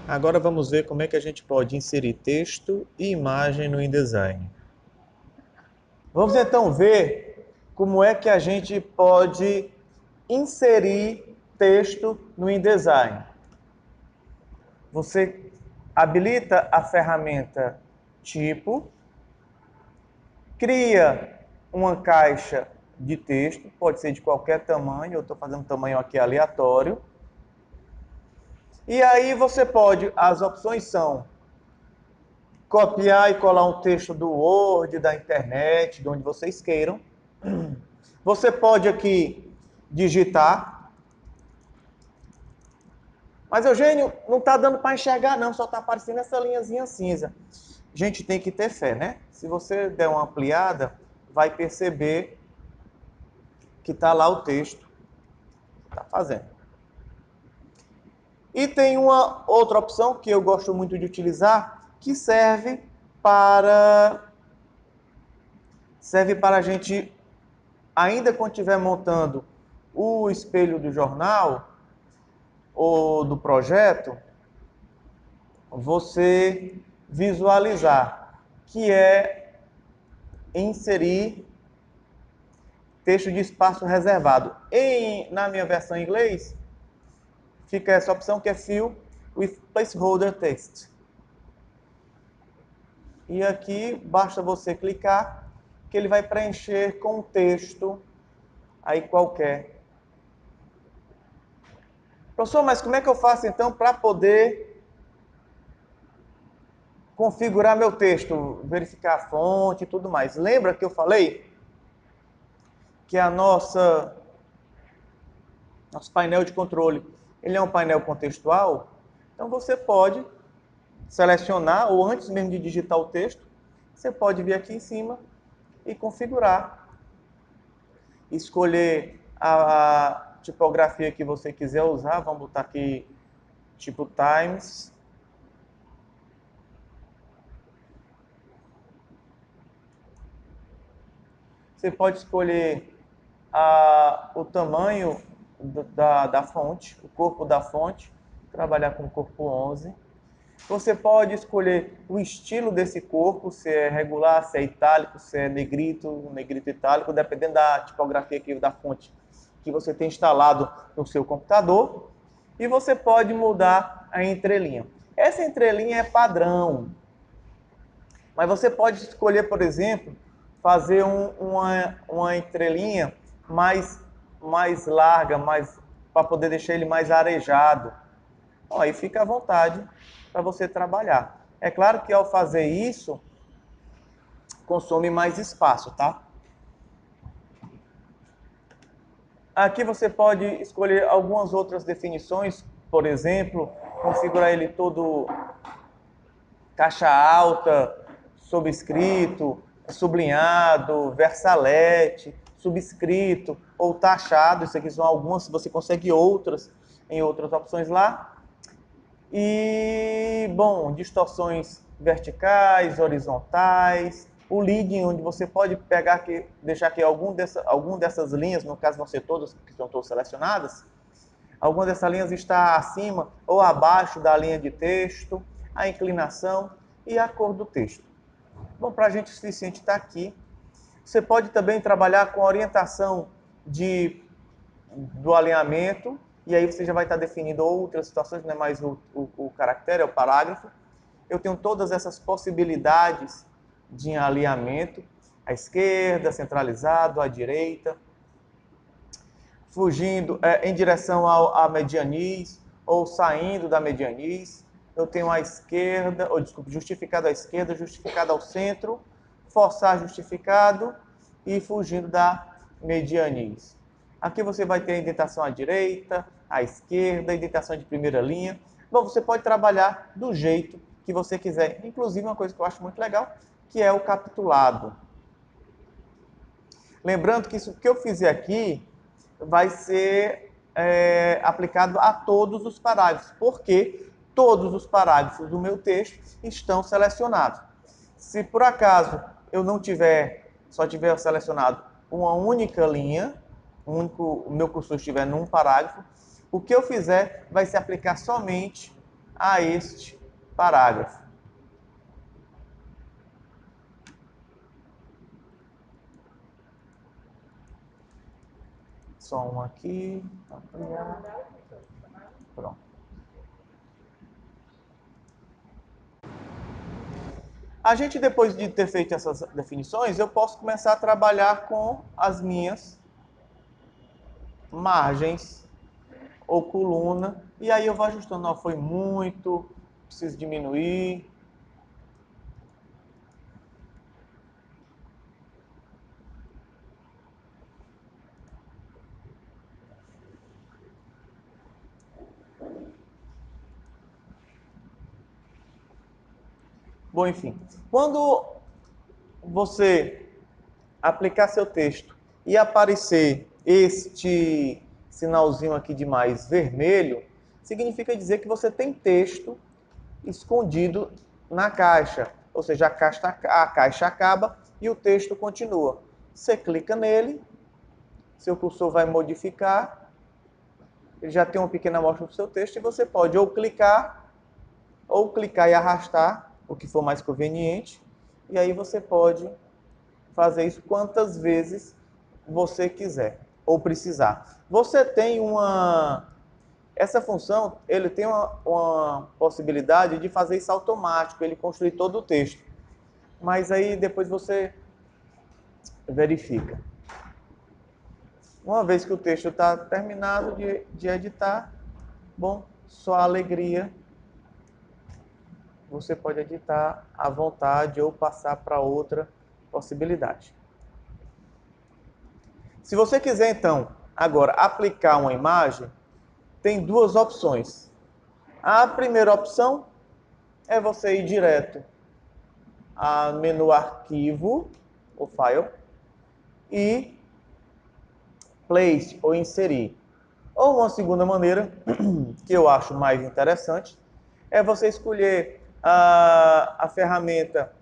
Agora vamos ver como é que a gente pode inserir texto e imagem no InDesign. Vamos então ver como é que a gente pode inserir texto no InDesign. Você habilita a ferramenta Tipo, cria uma caixa de texto, pode ser de qualquer tamanho, eu estou fazendo um tamanho aqui aleatório. E aí você pode, as opções são copiar e colar um texto do Word, da internet, de onde vocês queiram. Você pode aqui digitar. Mas, Eugênio, não está dando para enxergar não, só está aparecendo essa linhazinha cinza. Gente, tem que ter fé, né? Se você der uma ampliada, vai perceber que está lá o texto. Está fazendo. E tem uma outra opção que eu gosto muito de utilizar, que serve para a gente, ainda quando estiver montando o espelho do jornal ou do projeto, você visualizar, que é inserir texto de espaço reservado. Na minha versão em inglês, fica essa opção que é Fill with Placeholder Text. E aqui basta você clicar que ele vai preencher com um texto aí qualquer. Professor, mas como é que eu faço então para poder configurar meu texto, verificar a fonte e tudo mais? Lembra que eu falei que nosso painel de controle, ele é um painel contextual? Então você pode selecionar, ou antes mesmo de digitar o texto, você pode vir aqui em cima e configurar. Escolher a tipografia que você quiser usar, vamos botar aqui tipo Times. Você pode escolher o tamanho da fonte, o corpo da fonte, trabalhar com o corpo 11. Você pode escolher o estilo desse corpo, se é regular, se é itálico, se é negrito, negrito itálico, dependendo da tipografia aqui, da fonte que você tem instalado no seu computador. E você pode mudar a entrelinha. Essa entrelinha é padrão, mas você pode escolher, por exemplo, fazer uma entrelinha mais larga, para poder deixar ele mais arejado. Bom, aí fica à vontade para você trabalhar. É claro que ao fazer isso, consome mais espaço, tá? Aqui você pode escolher algumas outras definições, por exemplo, configurar ele todo caixa alta, subscrito, sublinhado, versalete, subscrito ou taxado. Isso aqui são algumas, você consegue outras em outras opções lá. E, bom, distorções verticais, horizontais, o leading, onde você pode pegar aqui, deixar aqui algum dessas linhas, no caso vão ser todas que estão todas selecionadas, alguma dessas linhas está acima ou abaixo da linha de texto, a inclinação e a cor do texto. Bom, para a gente o suficiente está aqui. Você pode também trabalhar com a orientação do alinhamento, e aí você já vai estar definindo outras situações, não é mais o caractere, é o parágrafo. Eu tenho todas essas possibilidades de alinhamento, à esquerda, centralizado, à direita, fugindo em direção à medianiz, ou saindo da medianiz. Eu tenho à esquerda, ou desculpe, justificado à esquerda, justificado ao centro, forçar justificado e fugindo da medianiz. Aqui você vai ter a indentação à direita, à esquerda, indentação de primeira linha. Bom, você pode trabalhar do jeito que você quiser. Inclusive, uma coisa que eu acho muito legal, que é o capitulado. Lembrando que isso que eu fizer aqui vai ser aplicado a todos os parágrafos, porque todos os parágrafos do meu texto estão selecionados. Se por acaso eu não só tiver selecionado uma única linha, o meu cursor estiver num parágrafo, o que eu fizer vai se aplicar somente a este parágrafo. Só um aqui, ampliar. Pronto. A gente, depois de ter feito essas definições, eu posso começar a trabalhar com as minhas margens ou coluna, e aí eu vou ajustando. Não, foi muito, preciso diminuir. Bom, enfim, quando você aplicar seu texto e aparecer este sinalzinho aqui de mais vermelho, significa dizer que você tem texto escondido na caixa. Ou seja, a caixa acaba e o texto continua. Você clica nele, seu cursor vai modificar, ele já tem uma pequena amostra do seu texto e você pode ou clicar e arrastar, o que for mais conveniente, e aí você pode fazer isso quantas vezes você quiser ou precisar. Você tem essa função, ele tem uma possibilidade de fazer isso automático, ele construir todo o texto. Mas aí depois você verifica. Uma vez que o texto está terminado de editar, bom, só alegria, você pode editar à vontade ou passar para outra possibilidade. Se você quiser, então, agora aplicar uma imagem, tem duas opções. A primeira opção é você ir direto ao menu Arquivo, o File, e Place, ou Inserir. Ou uma segunda maneira, que eu acho mais interessante, é você escolher a ferramenta,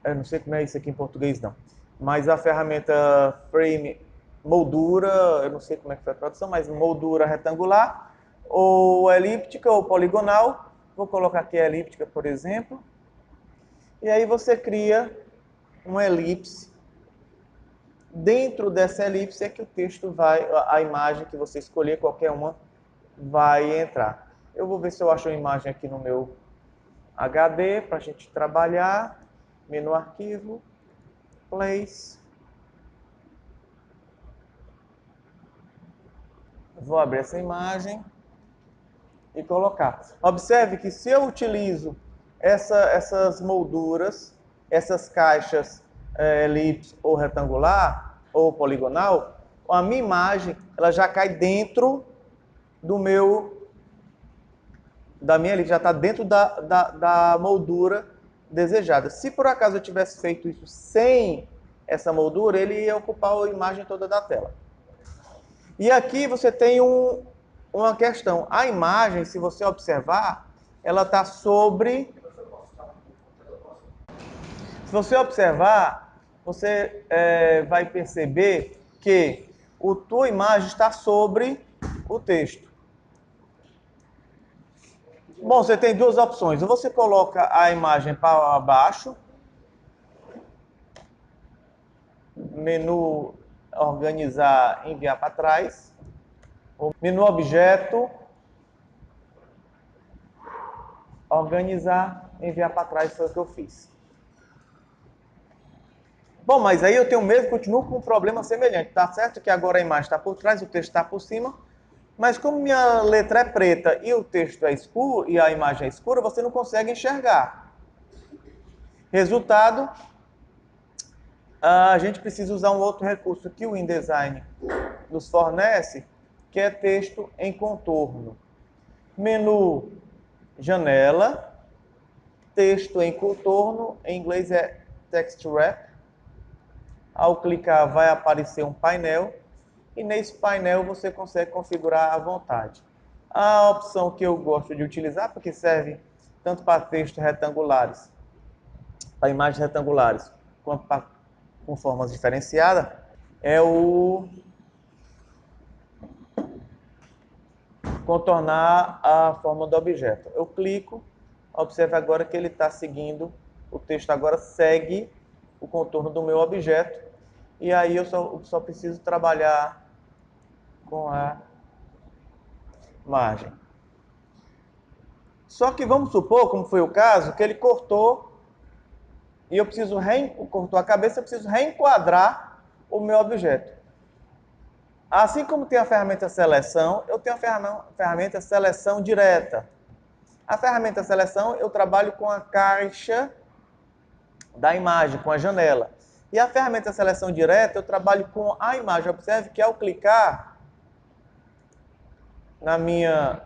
eu não sei como é isso aqui em português não, mas a ferramenta Frame moldura, eu não sei como é que foi a tradução, mas moldura retangular, ou elíptica, ou poligonal. Vou colocar aqui a elíptica, por exemplo. E aí você cria uma elipse. Dentro dessa elipse é que o texto vai, a imagem que você escolher, qualquer uma, vai entrar. Eu vou ver se eu acho uma imagem aqui no meu HD para a gente trabalhar. Menu Arquivo, Place. Vou abrir essa imagem e colocar. Observe que se eu utilizo essas molduras, essas caixas elipse ou retangular ou poligonal, a minha imagem ela já cai dentro da minha elipse, já está dentro da moldura desejada. Se por acaso eu tivesse feito isso sem essa moldura, ele ia ocupar a imagem toda da tela. E aqui você tem uma questão. A imagem, se você observar, ela está sobre... Se você observar, você vai perceber que a tua imagem está sobre o texto. Bom, você tem duas opções. Ou você coloca a imagem para baixo, menu organizar, enviar para trás, menu objeto, organizar, enviar para trás, foi o que eu fiz. Bom, mas aí eu tenho mesmo, continuo com um problema semelhante. Tá certo que agora a imagem está por trás, o texto está por cima, mas como minha letra é preta e o texto é escuro e a imagem é escura, você não consegue enxergar. Resultado, a gente precisa usar um outro recurso que o InDesign nos fornece, que é texto em contorno. Menu janela, texto em contorno, em inglês é Text Wrap. Ao clicar vai aparecer um painel e nesse painel você consegue configurar à vontade. A opção que eu gosto de utilizar, porque serve tanto para textos retangulares, para imagens retangulares, quanto com formas diferenciadas, é o contornar a forma do objeto. Eu clico, observe agora que ele está seguindo, o texto agora segue o contorno do meu objeto, e aí eu só preciso trabalhar com a margem. Só que vamos supor, como foi o caso, que ele cortou e eu preciso cortou a cabeça, eu preciso reenquadrar o meu objeto. Assim como tem a ferramenta seleção, eu tenho a ferramenta seleção direta. A ferramenta seleção eu trabalho com a caixa da imagem, com a janela. E a ferramenta seleção direta eu trabalho com a imagem. Observe que ao clicar na minha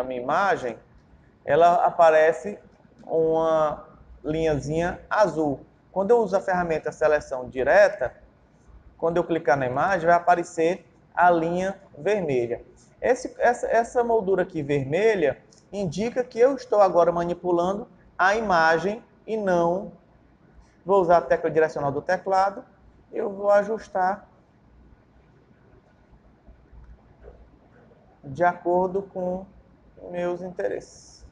imagem, ela aparece uma linhazinha azul. Quando eu uso a ferramenta seleção direta, quando eu clicar na imagem, vai aparecer a linha vermelha. Essa moldura aqui vermelha indica que eu estou agora manipulando a imagem e não vou usar a tecla direcional do teclado, eu vou ajustar de acordo com meus interesses.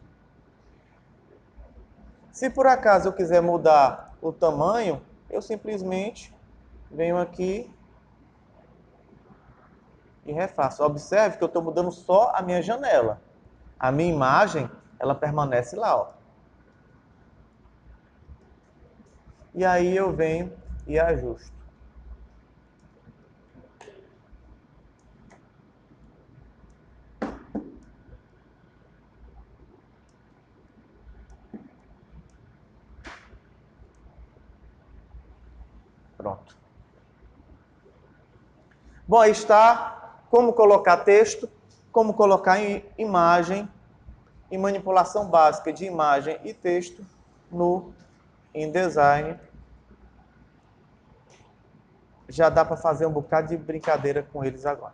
Se por acaso eu quiser mudar o tamanho, eu simplesmente venho aqui e refaço. Observe que eu estou mudando só a minha janela. A minha imagem, ela permanece lá, ó. E aí eu venho e ajusto. Pronto. Bom, aí está como colocar texto, como colocar imagem e manipulação básica de imagem e texto no InDesign. Já dá para fazer um bocado de brincadeira com eles agora.